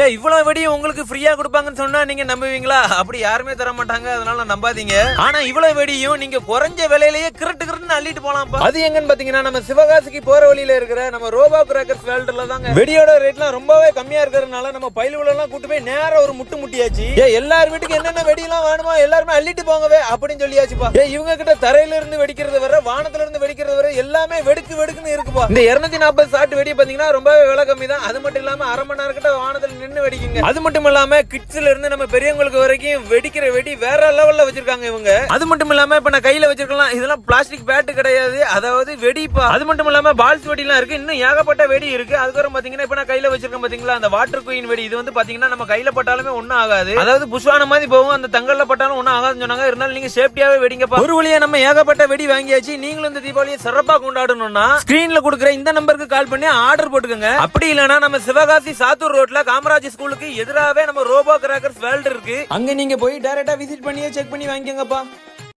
ஏன் இவ்வளவு வெடியும் உங்களுக்கு ஃப்ரீயா கொடுப்பாங்கன்னு சொன்னா நீங்க நம்புவீங்களா? அப்படி யாருமே தர மாட்டாங்க, அதனால நம்பாதீங்க. ஆனா இவ்வளவு வெடியும் நீங்க குறைஞ்ச விலையிலேயே கிரட்டு அள்ளிட்டு போலாம். அது எங்கன்னு பாத்தீங்கன்னா நம்ம சிவகாசிக்கு போற வழியில இருக்கிற நம்ம ரோபோ கிராக்கர்ஸ் வேர்ல்ட்ல தாங்க. வெடியோட ரேட்லாம் ரொம்பவே கம்மியா இருக்கிறதுனால நம்ம பயிலுல எல்லாம் கூட்டு போய் நேரா ஒரு முட்டியாச்சு. எல்லார் வீட்டுக்கு என்னென்ன வெடி எல்லாம் வேணுமோ எல்லாருமே அள்ளிட்டு போங்கவே அப்படின்னு சொல்லியாச்சுப்பா. இவங்க கிட்ட தரையில இருந்து வெடிக்கிறது வர வானத்துல இருந்து வெடிக்கிறது வர எல்லாமே வெடுக்குன்னு இருக்குப்பா. இந்த 240 ஷாட் வெடி பாத்தீங்கன்னா ரொம்பவே விலை கம்மி தான். அது மட்டும் இல்லாம அரை மணி நேரம் கிட்ட வானத்துல நின்னு வெடிக்குங்க. அது மட்டும் இல்லாம கிட்ஸ்ல இருந்து நம்ம பெரியவங்களுக்கு வரைக்கும் வெடிக்கிற வெடி வேற லெவல்ல வச்சிருக்காங்க இவங்க. அது மட்டும் இல்லாம இப்ப நான் கையில வச்சிருக்கலாம், இதெல்லாம் பிளாஸ்டிக் பேட் கிடையாது, அதாவது வெடிப்பா. அது மட்டும் இல்லாம பால்ஸ் வெடி எல்லாம் இருக்கு, இன்னும் ஏகப்பட்ட வெடி இருக்கு. அதுக்கப்புறம் பாத்தீங்கன்னா இப்ப நான் கையில வச்சிருக்கேன் பாத்தீங்களா அந்த வாட்டர் குயின் வெடி. இது வந்து பாத்தீங்கன்னா நம்ம கையில பட்டாலுமே ஒண்ணும் ஆகாது, அதாவது புஷ்வான மாதிரி போகும், அந்த தங்கல்ல பட்டாலும் ஒண்ணும் ஆகாதுன்னு சொன்னாங்க. இருந்தாலும் நீங்க சேஃப்டியாவே வெடிங்கப்பா. ஒரு வழியா நம்ம ஏகப்பட்ட வெடி வாங்கியாச்சு. நீங்களும் இந்த தீபாவளியை சிறப்பா கொண்டாடணும்னா ஸ்கிரீன்ல கொடுக்குற இந்த நம்பருக்கு கால் பண்ணி ஆர்டர் போட்டுக்கோங்க. அப்படி இல்லனா நம்ம சிவகாசி சாத்தூர் ரோட்ல காமராஜ் ஸ்கூலுக்கு எதிராவே நம்ம ரோபோ கிராக்கர்ஸ் வேர்ல்ட் இருக்கு, அங்க நீங்க போய் டைரக்டா விசிட் பண்ணியே செக் பண்ணி வாங்கிக்கோங்கப்பா.